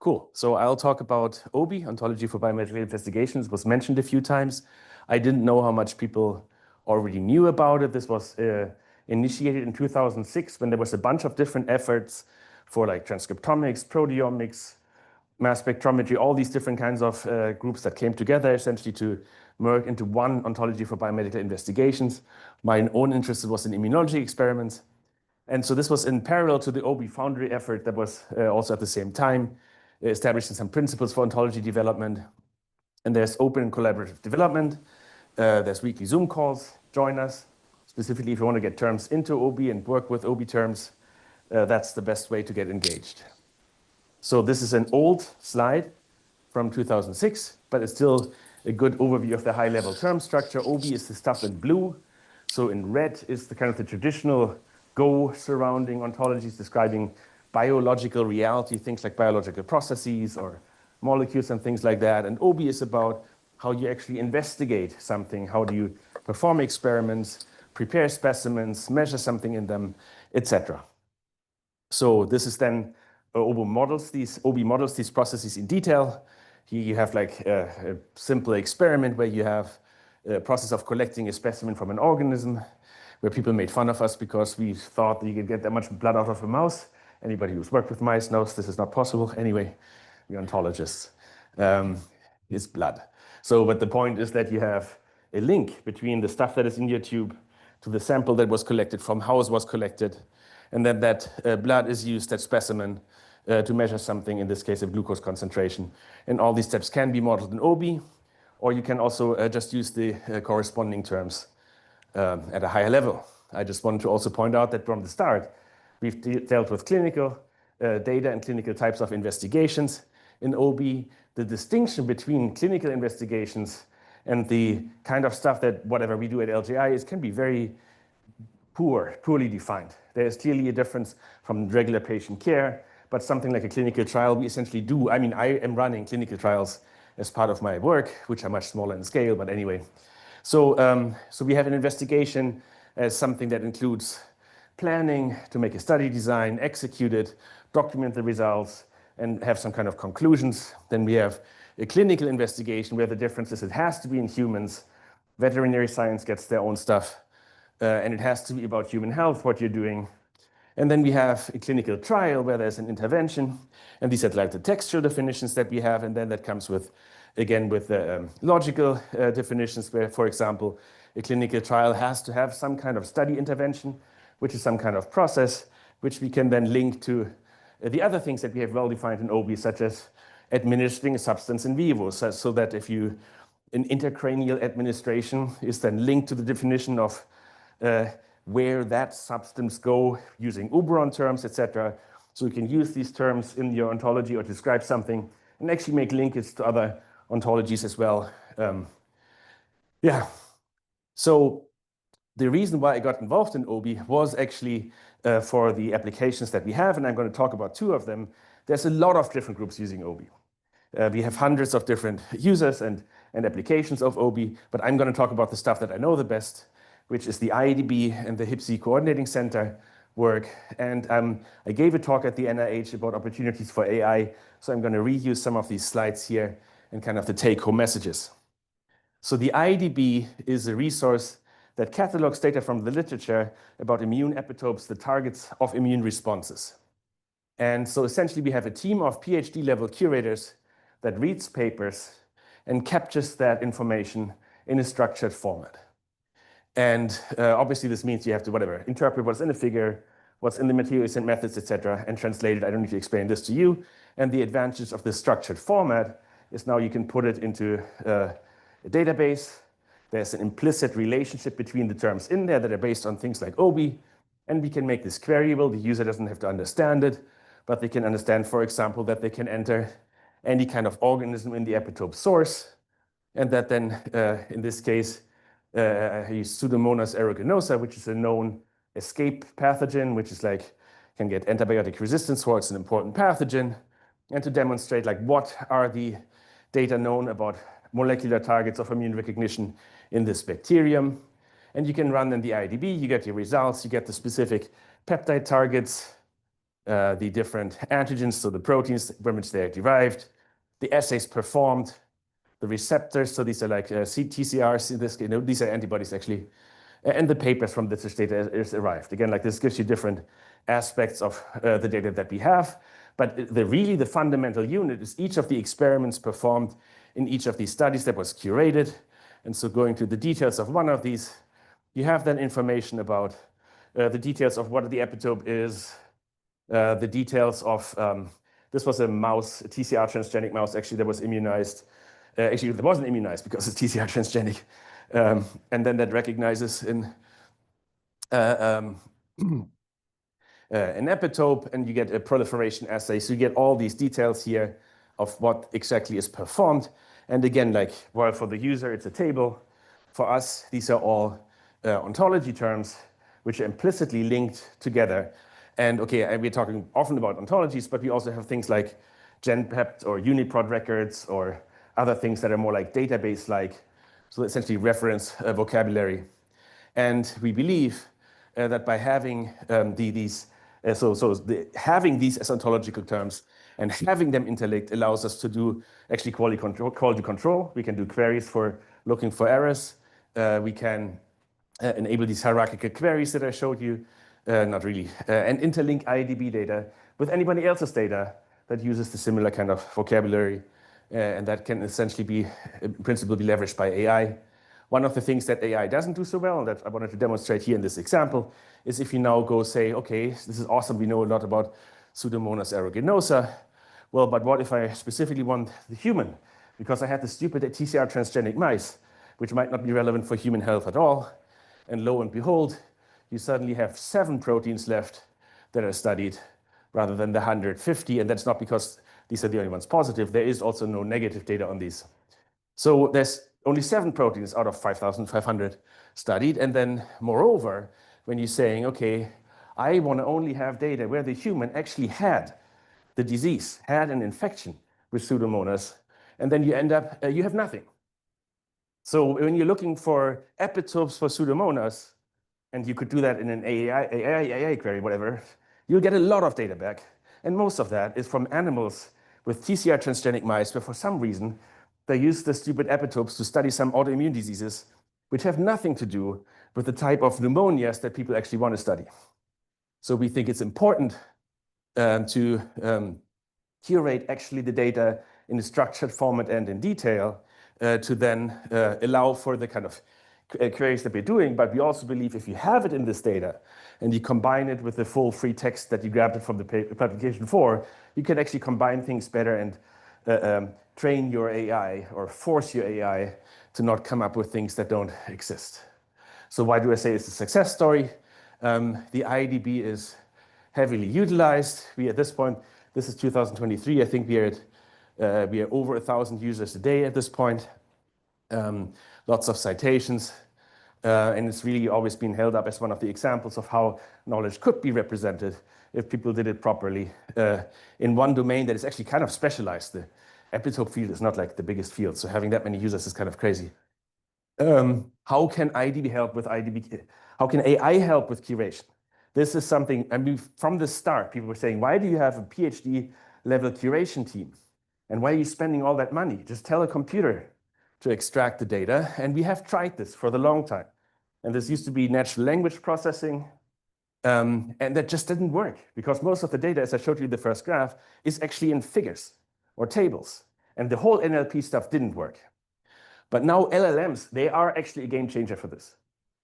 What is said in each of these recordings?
Cool. So I'll talk about OBI, Ontology for Biomedical Investigations. It was mentioned a few times. I didn't know how much people already knew about it. This was initiated in 2006 when there was a bunch of different efforts for like transcriptomics, proteomics, mass spectrometry, all these different kinds of groups that came together essentially to merge into one Ontology for Biomedical Investigations. My own interest was in immunology experiments. And so this was in parallel to the OBI Foundry effort that was also at the same time establishing some principles for ontology development. And there's open and collaborative development. There's weekly Zoom calls. Join us. Specifically, if you want to get terms into OBI and work with OBI terms, that's the best way to get engaged. So this is an old slide from 2006, but it's still a good overview of the high-level term structure. OBI is the stuff in blue. So in red is the kind of the traditional Go surrounding ontologies describing biological reality, things like biological processes or molecules and things like that. And OBI is about how you actually investigate something. How do you perform experiments, prepare specimens, measure something in them, etc. So this is then OBI models these processes in detail. Here you have like a simple experiment where you have a process of collecting a specimen from an organism, where people made fun of us because we thought that you could get that much blood out of a mouse. Anybody who's worked with mice knows this is not possible. Anyway, we're ontologists. It's blood. So, but the point is that you have a link between the stuff that is in your tube to the sample that was collected from how it was collected, and then that blood is used, that specimen, to measure something, in this case, a glucose concentration. And all these steps can be modeled in OBI, or you can also just use the corresponding terms at a higher level. I just want to also point out that from the start, we've dealt with clinical data and clinical types of investigations. In OBI, the distinction between clinical investigations and the kind of stuff that whatever we do at LGI can be very poorly defined. There is clearly a difference from regular patient care, but something like a clinical trial we essentially do. I mean, I am running clinical trials as part of my work, which are much smaller in scale, but anyway. So we have an investigation as something that includes planning to make a study design, execute it, document the results, and have some kind of conclusions. Then we have a clinical investigation where the difference is it has to be in humans. Veterinary science gets their own stuff, and it has to be about human health, what you're doing. And then we have a clinical trial where there's an intervention, and these are like the textual definitions that we have, and then that comes with, again, with the logical definitions where, for example, a clinical trial has to have some kind of study intervention, which is some kind of process, which we can then link to the other things that we have well defined in OBI, such as administering a substance in vivo, so that if you, an intracranial administration is then linked to the definition of where that substance go using Oberon terms, etc. So you can use these terms in your ontology or describe something and actually make linkage to other ontologies as well. So the reason why I got involved in OBI was actually for the applications that we have, and I'm going to talk about two of them. There's a lot of different groups using OBI. We have hundreds of different users and applications of OBI, but I'm going to talk about the stuff that I know the best, which is the IADB and the HIPC Coordinating Center work. And I gave a talk at the NIH about opportunities for AI, so I'm going to reuse some of these slides here and kind of the take-home messages. So the IADB is a resource that catalogs data from the literature about immune epitopes, the targets of immune responses. And so essentially we have a team of PhD-level curators that reads papers and captures that information in a structured format. And obviously this means you have to interpret what's in the figure, what's in the materials and methods, etc., and translate it. I don't need to explain this to you. And the advantage of this structured format is now you can put it into a database. There's an implicit relationship between the terms in there that are based on things like OBI, and we can make this queryable. The user doesn't have to understand it, but they can understand, for example, that they can enter any kind of organism in the epitope source, and that then, in this case, I use Pseudomonas aeruginosa, which is a known escape pathogen, which is like, can get antibiotic resistance for, it's an important pathogen, and to demonstrate like what are the data known about molecular targets of immune recognition in this bacterium. And you can run in the IADB, you get your results, you get the specific peptide targets, the different antigens, so the proteins from which they are derived, the assays performed, the receptors, so these are like TCRs in this case, these are antibodies actually, and the papers from which this data is arrived. Again, like this gives you different aspects of the data that we have, but really the fundamental unit is each of the experiments performed in each of these studies that was curated. And so going to the details of one of these, you have then information about the details of what the epitope is, the details of, this was a mouse, a TCR transgenic mouse actually that was immunized. Actually, it wasn't immunized because it's TCR transgenic. And then that recognizes an epitope, and you get a proliferation assay. So you get all these details here of what exactly is performed. And again, like, well, for the user, it's a table. For us, these are all ontology terms, which are implicitly linked together. And okay, we're talking often about ontologies, but we also have things like GenPept or UniProt records or other things that are more like database-like, so essentially reference vocabulary. And we believe that by having having these as ontological terms and having them interlinked allows us to do actually quality control. We can do queries for looking for errors. We can enable these hierarchical queries that I showed you, not really, and interlink IDB data with anybody else's data that uses the similar kind of vocabulary, and that can essentially be, in principle, be leveraged by AI. One of the things that AI doesn't do so well, and that I wanted to demonstrate here in this example, is if you now go say, okay, this is awesome, we know a lot about Pseudomonas aeruginosa. Well, but what if I specifically want the human? Because I had the stupid TCR transgenic mice, which might not be relevant for human health at all. And lo and behold, you suddenly have 7 proteins left that are studied rather than the 150. And that's not because these are the only ones positive. There is also no negative data on these. So there's only 7 proteins out of 5,500 studied. And then moreover, when you're saying, okay, I want to only have data where the human actually had the disease, had an infection with Pseudomonas, and then you end up, you have nothing. So when you're looking for epitopes for Pseudomonas, and you could do that in an AI query, whatever, you'll get a lot of data back. And most of that is from animals with TCR transgenic mice, but for some reason, they use the stupid epitopes to study some autoimmune diseases, which have nothing to do with the type of pneumonias that people actually want to study. So we think it's important to curate actually the data in a structured format and in detail to then allow for the kind of queries that we're doing. But we also believe if you have it in this data and you combine it with the full free text that you grabbed it from the publication for, you can actually combine things better and train your AI or force your AI to not come up with things that don't exist. So why do I say it's a success story? The IDB is heavily utilized. We at this point, this is 2023. I think we are over 1,000 users a day at this point. Lots of citations, and it's really always been held up as one of the examples of how knowledge could be represented if people did it properly in one domain that is actually kind of specialized. The epitope field is not like the biggest field, so having that many users is kind of crazy. How can IDB help with IDB? How can AI help with curation? This is something, I mean, from the start, people were saying, why do you have a PhD level curation team? And why are you spending all that money? Just tell a computer to extract the data. And we have tried this for the long time. And this used to be natural language processing. And that just didn't work because most of the data, as I showed you in the first graph, is actually in figures or tables. And the whole NLP stuff didn't work. But now LLMs, they are actually a game changer for this.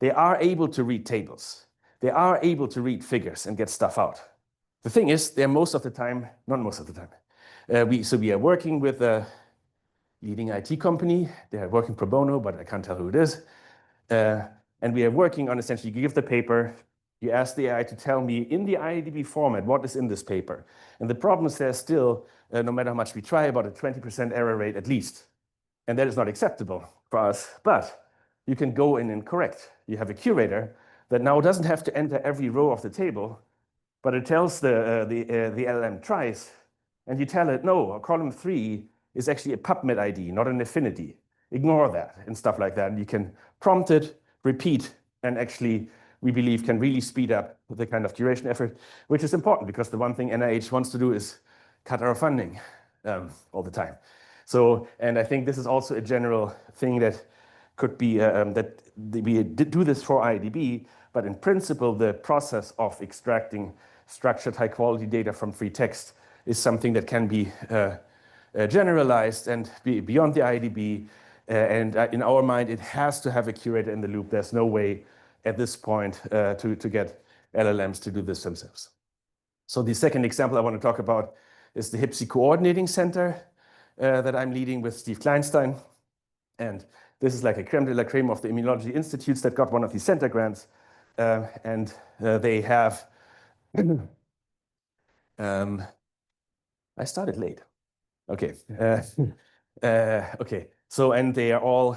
They are able to read tables. They are able to read figures and get stuff out. The thing is, they're most of the time, not most of the time. So we are working with a leading IT company. They are working pro bono, but I can't tell who it is. And we are working on essentially, you give the paper, you ask the AI to tell me in the IDB format what is in this paper. And the problem is there's still, no matter how much we try, about a 20% error rate at least. And that is not acceptable for us. But you can go in and correct. You have a curator that now doesn't have to enter every row of the table, but it tells the LLM tries, and you tell it, no, column 3 is actually a PubMed ID, not an affinity. Ignore that and stuff like that. And you can prompt it, repeat, and actually, we believe can really speed up the kind of curation effort, which is important because the one thing NIH wants to do is cut our funding all the time. So, and I think this is also a general thing that could be, that we do this for IDB, but in principle, the process of extracting structured high quality data from free text is something that can be generalized and be beyond the IDB. And in our mind, it has to have a curator in the loop. There's no way at this point to get LLMs to do this themselves. So the second example I want to talk about is the HIPSI Coordinating Center that I'm leading with Steve Kleinstein. And this is like a creme de la creme of the immunology institutes that got one of these center grants. And they have, I started late. Okay. Okay. So, and they are all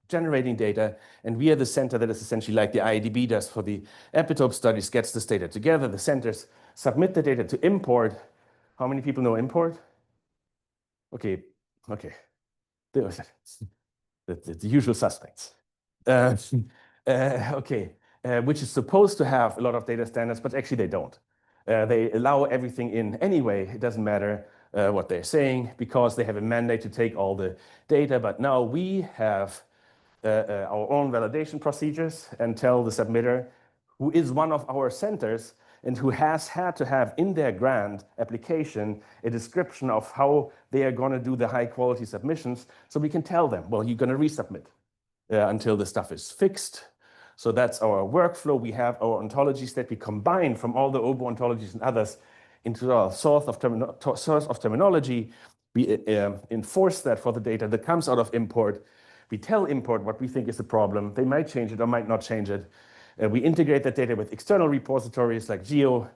generating data, and we are the center that is essentially like the IDB does for the epitope studies, gets this data together. The centers submit the data to import. How many people know import? Okay. Okay. The usual suspects. Okay. Which is supposed to have a lot of data standards, but actually they don't. They allow everything in anyway. It doesn't matter what they're saying because they have a mandate to take all the data. But now we have our own validation procedures and tell the submitter, who is one of our centers and who has had to have in their grant application a description of how they are going to do the high quality submissions. So we can tell them, well, you're going to resubmit until the stuff is fixed. So that's our workflow. We have our ontologies that we combine from all the OBO ontologies and others into our source of terminology. We enforce that for the data that comes out of import. We tell import what we think is the problem. They might change it or might not change it. We integrate that data with external repositories like Geo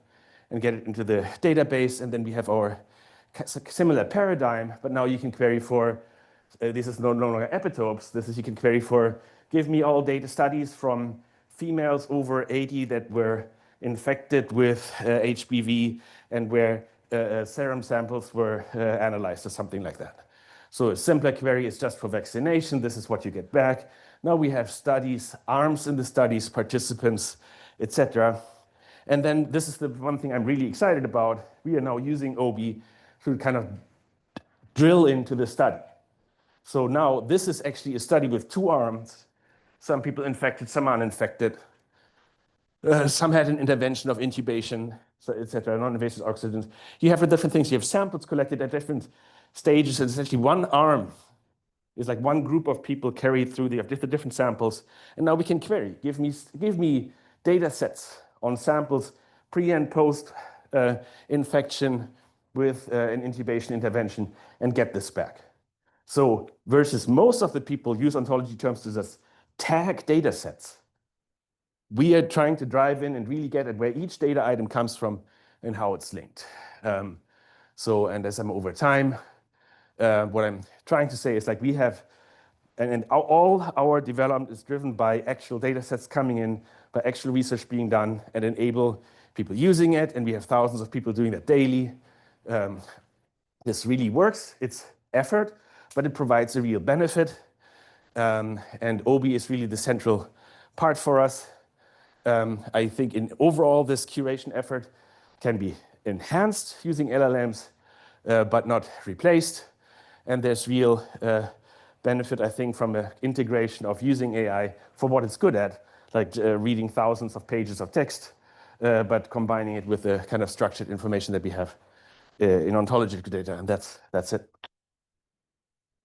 and get it into the database. And then we have our similar paradigm, but now you can query for, this is no longer epitopes. This is, you can query for, give me all data studies from females over 80 that were infected with HPV and where serum samples were analyzed or something like that. So a simpler query is just for vaccination. This is what you get back. Now we have studies, arms in the studies, participants, etc. And then this is the one thing I'm really excited about. We are now using OBI to kind of drill into the study. So now this is actually a study with two arms. Some people infected, some uninfected. Some had an intervention of intubation, so etc., non-invasive oxygen. You have different things. You have samples collected at different stages. And essentially one arm is like one group of people carried through the different samples. And now we can query, give me data sets on samples pre and post infection with an intubation intervention and get this back. So versus most of the people use ontology terms to just tag data sets. We are trying to drive in and really get at where each data item comes from and how it's linked. So, and as I'm over time, what I'm trying to say is like we have, and all our development is driven by actual data sets coming in, by actual research being done and enable people using it. And we have thousands of people doing that daily. This really works. It's effort, but it provides a real benefit. And OBI is really the central part for us. I think in overall, this curation effort can be enhanced using LLMs, but not replaced. And there's real benefit, I think, from the integration of using AI for what it's good at, like reading thousands of pages of text, but combining it with the kind of structured information that we have in ontological data. And that's it.